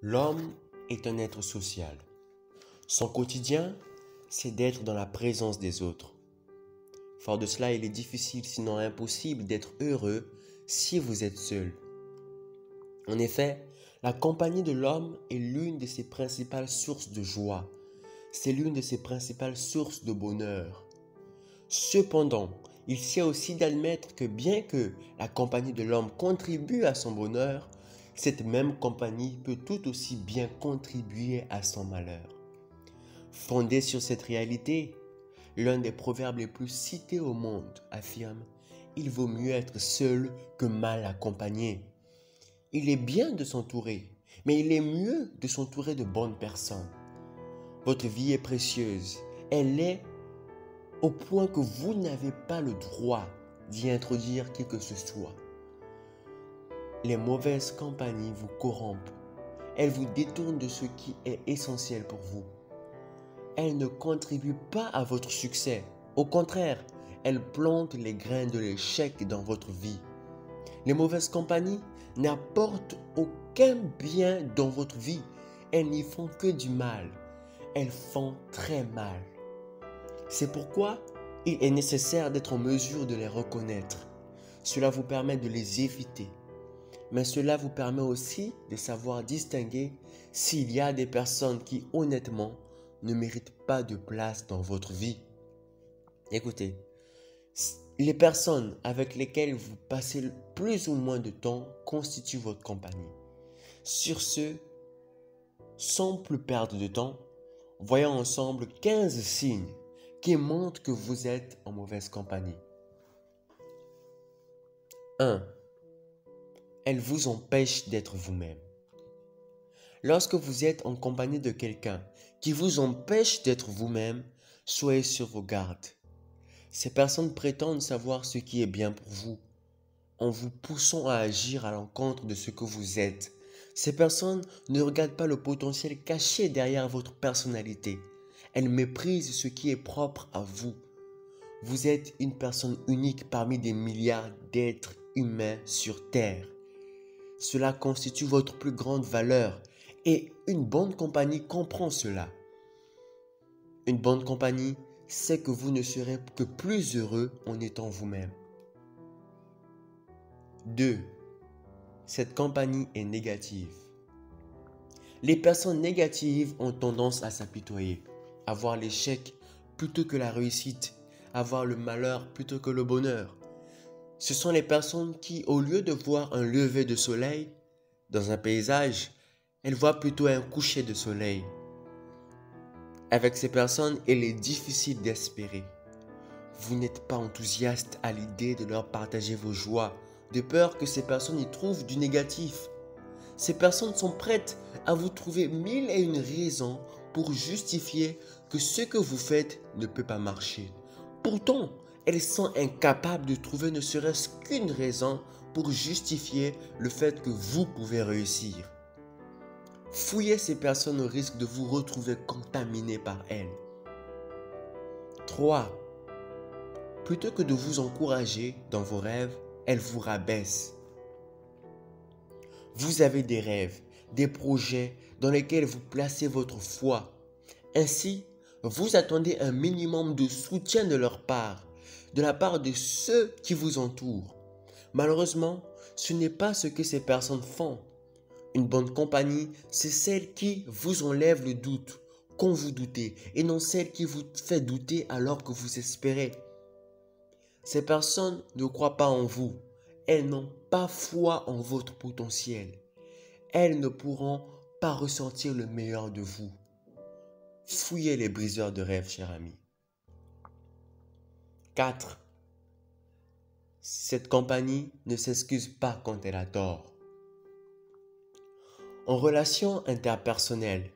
L'homme est un être social. Son quotidien, c'est d'être dans la présence des autres. Fort de cela, il est difficile, sinon impossible, d'être heureux si vous êtes seul. En effet, la compagnie de l'homme est l'une de ses principales sources de joie. C'est l'une de ses principales sources de bonheur. Cependant, il sait aussi d'admettre que bien que la compagnie de l'homme contribue à son bonheur, cette même compagnie peut tout aussi bien contribuer à son malheur. Fondé sur cette réalité, l'un des proverbes les plus cités au monde affirme « Il vaut mieux être seul que mal accompagné ». Il est bien de s'entourer, mais il est mieux de s'entourer de bonnes personnes. Votre vie est précieuse, elle est au point que vous n'avez pas le droit d'y introduire qui que ce soit. Les mauvaises compagnies vous corrompent. Elles vous détournent de ce qui est essentiel pour vous. Elles ne contribuent pas à votre succès. Au contraire, elles plantent les grains de l'échec dans votre vie. Les mauvaises compagnies n'apportent aucun bien dans votre vie. Elles n'y font que du mal. Elles font très mal. C'est pourquoi il est nécessaire d'être en mesure de les reconnaître. Cela vous permet de les éviter. Mais cela vous permet aussi de savoir distinguer s'il y a des personnes qui, honnêtement, ne méritent pas de place dans votre vie. Écoutez, les personnes avec lesquelles vous passez plus ou moins de temps constituent votre compagnie. Sur ce, sans plus perdre de temps, voyons ensemble 15 signes qui montrent que vous êtes en mauvaise compagnie. 1. Elle vous empêche d'être vous-même. Lorsque vous êtes en compagnie de quelqu'un qui vous empêche d'être vous-même, soyez sur vos gardes. Ces personnes prétendent savoir ce qui est bien pour vous, en vous poussant à agir à l'encontre de ce que vous êtes. Ces personnes ne regardent pas le potentiel caché derrière votre personnalité. Elles méprisent ce qui est propre à vous. Vous êtes une personne unique parmi des milliards d'êtres humains sur Terre. Cela constitue votre plus grande valeur et une bonne compagnie comprend cela. Une bonne compagnie sait que vous ne serez que plus heureux en étant vous-même. 2. Cette compagnie est négative. Les personnes négatives ont tendance à s'apitoyer, à voir l'échec plutôt que la réussite, à voir le malheur plutôt que le bonheur. Ce sont les personnes qui, au lieu de voir un lever de soleil dans un paysage, elles voient plutôt un coucher de soleil. Avec ces personnes, il est difficile d'espérer. Vous n'êtes pas enthousiaste à l'idée de leur partager vos joies, de peur que ces personnes y trouvent du négatif. Ces personnes sont prêtes à vous trouver 1001 raisons pour justifier que ce que vous faites ne peut pas marcher. Pourtant, elles sont incapables de trouver ne serait-ce qu'une raison pour justifier le fait que vous pouvez réussir. Fouillez ces personnes au risque de vous retrouver contaminé par elles. 3. Plutôt que de vous encourager dans vos rêves, elles vous rabaissent. Vous avez des rêves, des projets dans lesquels vous placez votre foi. Ainsi, vous attendez un minimum de soutien de leur part, de la part de ceux qui vous entourent. Malheureusement, ce n'est pas ce que ces personnes font. Une bonne compagnie, c'est celle qui vous enlève le doute quand vous doutez et non celle qui vous fait douter alors que vous espérez. Ces personnes ne croient pas en vous. Elles n'ont pas foi en votre potentiel. Elles ne pourront pas ressentir le meilleur de vous. Fouillez les briseurs de rêves, cher ami. 4. Cette compagnie ne s'excuse pas quand elle a tort. En relation interpersonnelle,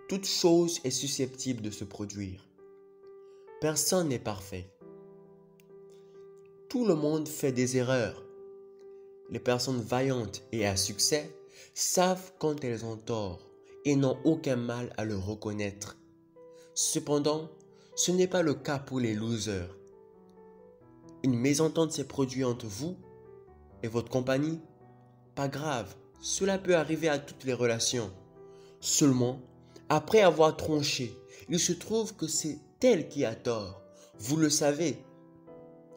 toute chose est susceptible de se produire. Personne n'est parfait. Tout le monde fait des erreurs. Les personnes vaillantes et à succès savent quand elles ont tort et n'ont aucun mal à le reconnaître. Cependant, ce n'est pas le cas pour les losers. Une mésentente s'est produite entre vous et votre compagnie. Pas grave, cela peut arriver à toutes les relations. Seulement, après avoir tranché, il se trouve que c'est elle qui a tort. Vous le savez.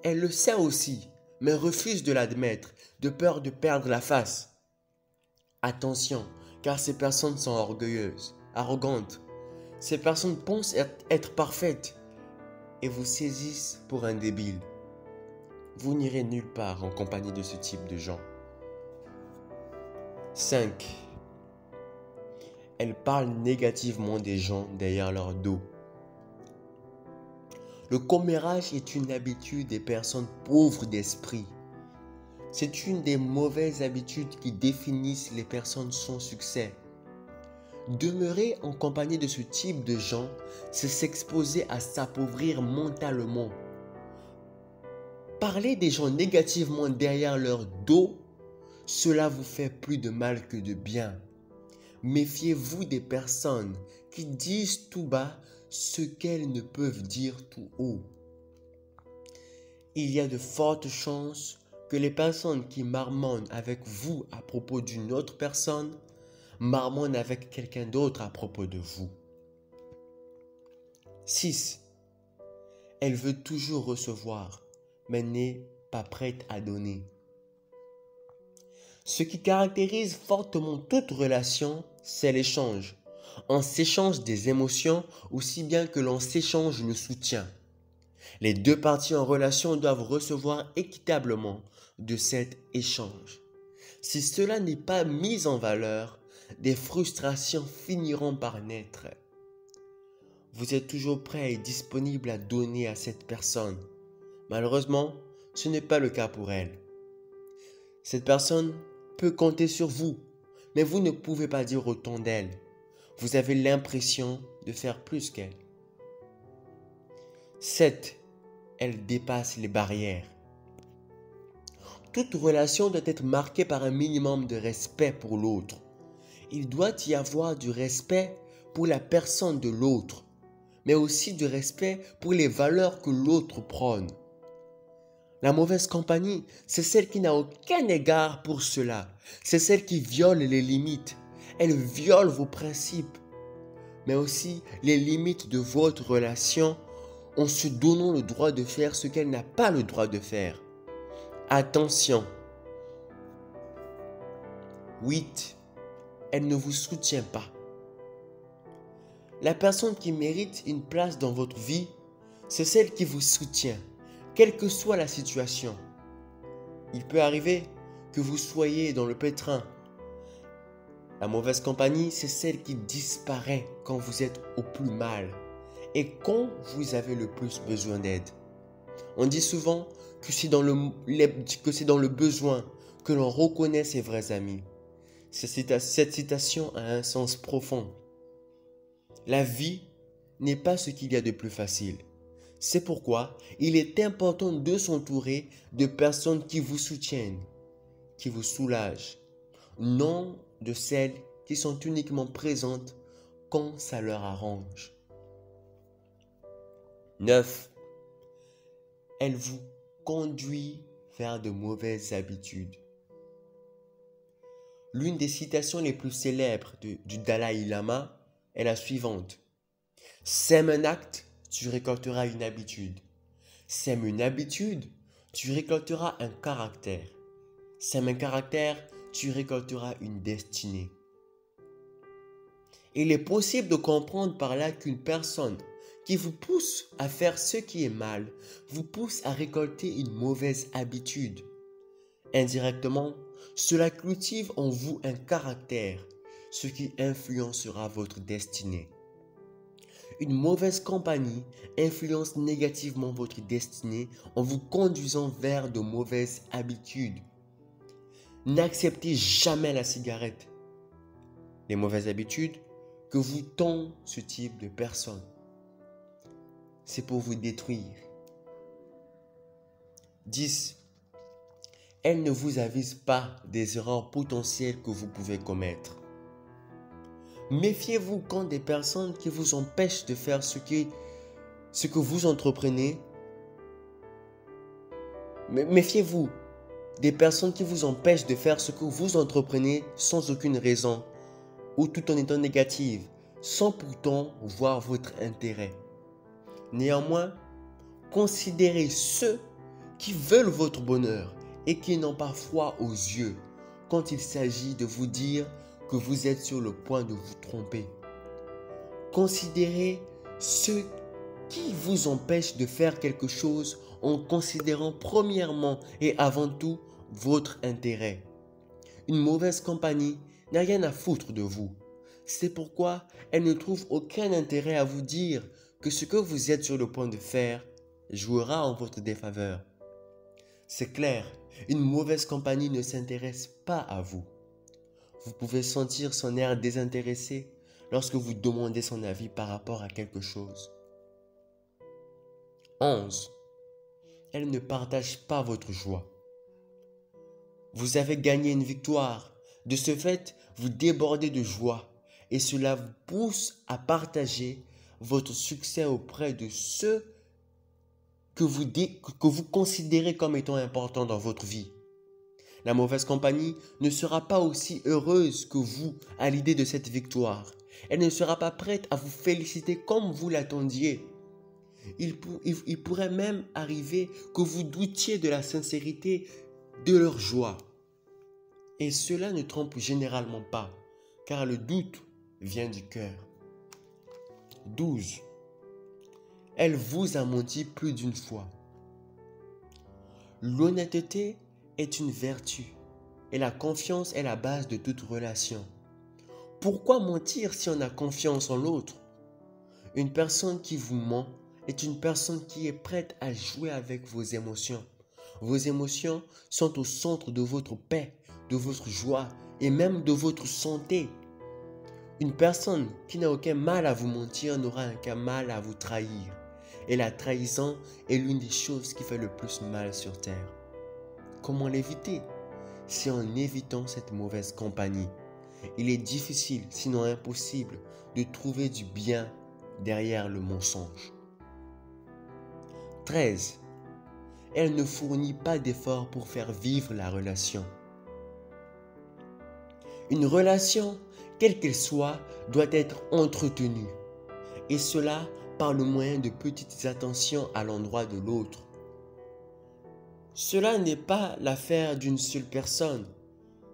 Elle le sait aussi, mais refuse de l'admettre, de peur de perdre la face. Attention, car ces personnes sont orgueilleuses, arrogantes. Ces personnes pensent être parfaites et vous saisissent pour un débile. Vous n'irez nulle part en compagnie de ce type de gens. 5. Elles parlent négativement des gens derrière leur dos. Le commérage est une habitude des personnes pauvres d'esprit. C'est une des mauvaises habitudes qui définissent les personnes sans succès. Demeurer en compagnie de ce type de gens, c'est s'exposer à s'appauvrir mentalement. Parler des gens négativement derrière leur dos, cela vous fait plus de mal que de bien. Méfiez-vous des personnes qui disent tout bas ce qu'elles ne peuvent dire tout haut. Il y a de fortes chances que les personnes qui marmonnent avec vous à propos d'une autre personne marmonnent avec quelqu'un d'autre à propos de vous. 6. Elle veut toujours recevoir, mais n'est pas prête à donner. Ce qui caractérise fortement toute relation, c'est l'échange. On s'échange des émotions aussi bien que l'on s'échange le soutien. Les deux parties en relation doivent recevoir équitablement de cet échange. Si cela n'est pas mis en valeur, des frustrations finiront par naître. Vous êtes toujours prêt et disponible à donner à cette personne. Malheureusement, ce n'est pas le cas pour elle. Cette personne peut compter sur vous, mais vous ne pouvez pas dire autant d'elle. Vous avez l'impression de faire plus qu'elle. 7. Elle dépasse les barrières. Toute relation doit être marquée par un minimum de respect pour l'autre. Il doit y avoir du respect pour la personne de l'autre, mais aussi du respect pour les valeurs que l'autre prône. La mauvaise compagnie, c'est celle qui n'a aucun égard pour cela. C'est celle qui viole les limites. Elle viole vos principes, mais aussi les limites de votre relation en se donnant le droit de faire ce qu'elle n'a pas le droit de faire. Attention. 8. Elle ne vous soutient pas. La personne qui mérite une place dans votre vie, c'est celle qui vous soutient, quelle que soit la situation. Il peut arriver que vous soyez dans le pétrin. La mauvaise compagnie, c'est celle qui disparaît quand vous êtes au plus mal et quand vous avez le plus besoin d'aide. On dit souvent que c'est dans le besoin que l'on reconnaît ses vrais amis. Cette citation a un sens profond. La vie n'est pas ce qu'il y a de plus facile. C'est pourquoi il est important de s'entourer de personnes qui vous soutiennent, qui vous soulagent, non de celles qui sont uniquement présentes quand ça leur arrange. 9. Elle vous conduit vers de mauvaises habitudes. L'une des citations les plus célèbres du Dalai Lama est la suivante. Sème un acte, tu récolteras une habitude. Sème une habitude, tu récolteras un caractère. Sème un caractère, tu récolteras une destinée. Il est possible de comprendre par là qu'une personne qui vous pousse à faire ce qui est mal vous pousse à récolter une mauvaise habitude. Indirectement, cela cultive en vous un caractère, ce qui influencera votre destinée. Une mauvaise compagnie influence négativement votre destinée en vous conduisant vers de mauvaises habitudes. N'acceptez jamais la cigarette. Les mauvaises habitudes que vous tend ce type de personne, c'est pour vous détruire. 10. Elle ne vous avise pas des erreurs potentielles que vous pouvez commettre. Méfiez-vous quand des personnes qui vous empêchent de faire ce que vous entreprenez. Méfiez-vous des personnes qui vous empêchent de faire ce que vous entreprenez sans aucune raison ou tout en étant négatives, sans pourtant voir votre intérêt. Néanmoins, considérez ceux qui veulent votre bonheur et qui n'ont pas froid aux yeux quand il s'agit de vous dire que vous êtes sur le point de vous tromper. Considérez ceux qui vous empêchent de faire quelque chose en considérant premièrement et avant tout votre intérêt. Une mauvaise compagnie n'a rien à foutre de vous. C'est pourquoi elle ne trouve aucun intérêt à vous dire que ce que vous êtes sur le point de faire jouera en votre défaveur. C'est clair, une mauvaise compagnie ne s'intéresse pas à vous. Vous pouvez sentir son air désintéressé lorsque vous demandez son avis par rapport à quelque chose. 11. Elle ne partage pas votre joie. Vous avez gagné une victoire. De ce fait, vous débordez de joie et cela vous pousse à partager votre succès auprès de ceux que vous considérez comme étant importants dans votre vie. La mauvaise compagnie ne sera pas aussi heureuse que vous à l'idée de cette victoire. Elle ne sera pas prête à vous féliciter comme vous l'attendiez. Il pourrait même arriver que vous doutiez de la sincérité de leur joie. Et cela ne trompe généralement pas, car le doute vient du cœur. 12. Elle vous a menti plus d'une fois. L'honnêteté est une vertu et la confiance est la base de toute relation. Pourquoi mentir si on a confiance en l'autre? Une personne qui vous ment est une personne qui est prête à jouer avec vos émotions. Vos émotions sont au centre de votre paix, de votre joie et même de votre santé. Une personne qui n'a aucun mal à vous mentir n'aura aucun mal à vous trahir. Et la trahison est l'une des choses qui fait le plus mal sur terre. Comment l'éviter? C'est en évitant cette mauvaise compagnie. Il est difficile, sinon impossible, de trouver du bien derrière le mensonge. 13. Elle ne fournit pas d'efforts pour faire vivre la relation. Une relation, quelle qu'elle soit, doit être entretenue. Et cela par le moyen de petites attentions à l'endroit de l'autre. Cela n'est pas l'affaire d'une seule personne,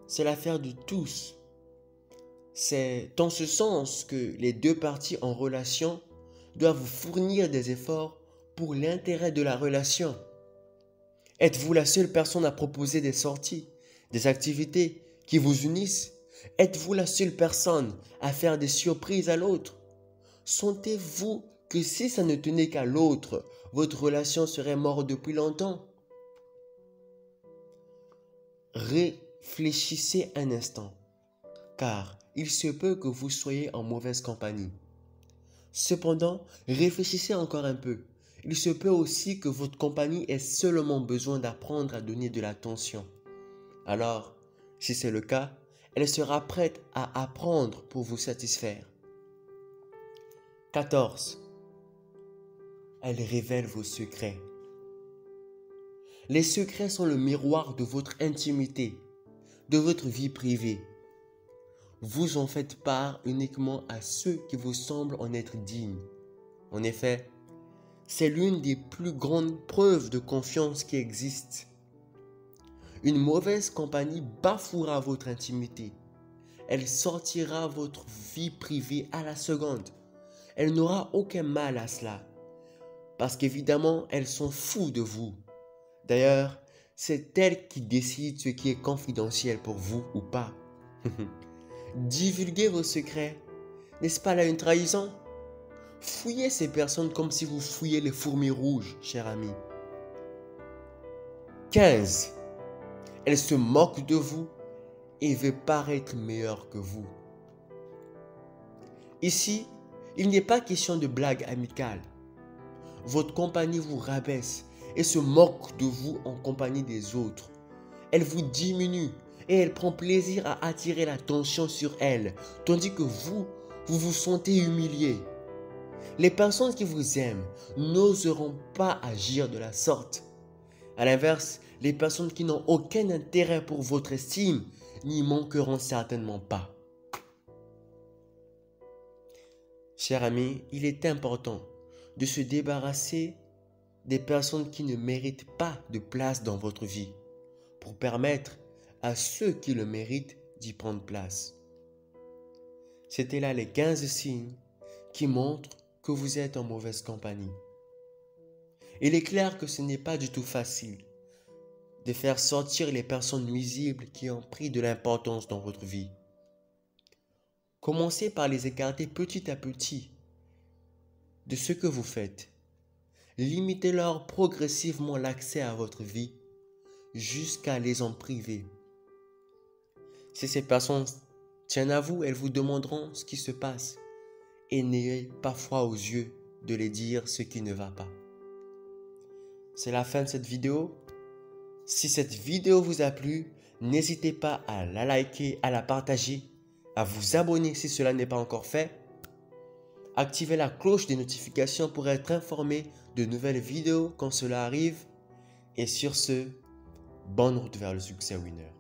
c'est l'affaire de tous. C'est dans ce sens que les deux parties en relation doivent vous fournir des efforts pour l'intérêt de la relation. Êtes-vous la seule personne à proposer des sorties, des activités qui vous unissent? Êtes-vous la seule personne à faire des surprises à l'autre? Sentez-vous que si ça ne tenait qu'à l'autre, votre relation serait morte depuis longtemps? Réfléchissez un instant, car il se peut que vous soyez en mauvaise compagnie. Cependant, réfléchissez encore un peu. Il se peut aussi que votre compagnie ait seulement besoin d'apprendre à donner de l'attention. Alors, si c'est le cas, elle sera prête à apprendre pour vous satisfaire. 14. Elle révèle vos secrets. Les secrets sont le miroir de votre intimité, de votre vie privée. Vous en faites part uniquement à ceux qui vous semblent en être dignes. En effet, c'est l'une des plus grandes preuves de confiance qui existent. Une mauvaise compagnie bafouera votre intimité. Elle sortira votre vie privée à la seconde. Elle n'aura aucun mal à cela. Parce qu'évidemment, elles s'en foutent de vous. D'ailleurs, c'est elles qui décident ce qui est confidentiel pour vous ou pas. Divulguer vos secrets, n'est-ce pas là une trahison? Fouillez ces personnes comme si vous fouillez les fourmis rouges, cher ami. 15. Elle se moque de vous et veut paraître meilleure que vous. Ici, il n'est pas question de blague amicale. Votre compagnie vous rabaisse et se moque de vous en compagnie des autres. Elle vous diminue et elle prend plaisir à attirer l'attention sur elle, tandis que vous vous sentez humilié. Les personnes qui vous aiment n'oseront pas agir de la sorte. À l'inverse, Les personnes qui n'ont aucun intérêt pour votre estime n'y manqueront certainement pas. Chers amis, il est important de se débarrasser des personnes qui ne méritent pas de place dans votre vie pour permettre à ceux qui le méritent d'y prendre place. C'étaient là les 15 signes qui montrent que vous êtes en mauvaise compagnie. Il est clair que ce n'est pas du tout facile de faire sortir les personnes nuisibles qui ont pris de l'importance dans votre vie. Commencez par les écarter petit à petit de ce que vous faites. Limitez-leur progressivement l'accès à votre vie jusqu'à les en priver. Si ces personnes tiennent à vous, elles vous demanderont ce qui se passe et n'ayez pas froid aux yeux de les dire ce qui ne va pas. C'est la fin de cette vidéo. Si cette vidéo vous a plu, n'hésitez pas à la liker, à la partager, à vous abonner si cela n'est pas encore fait. Activez la cloche des notifications pour être informé de nouvelles vidéos quand cela arrive. Et sur ce, bonne route vers le succès winner.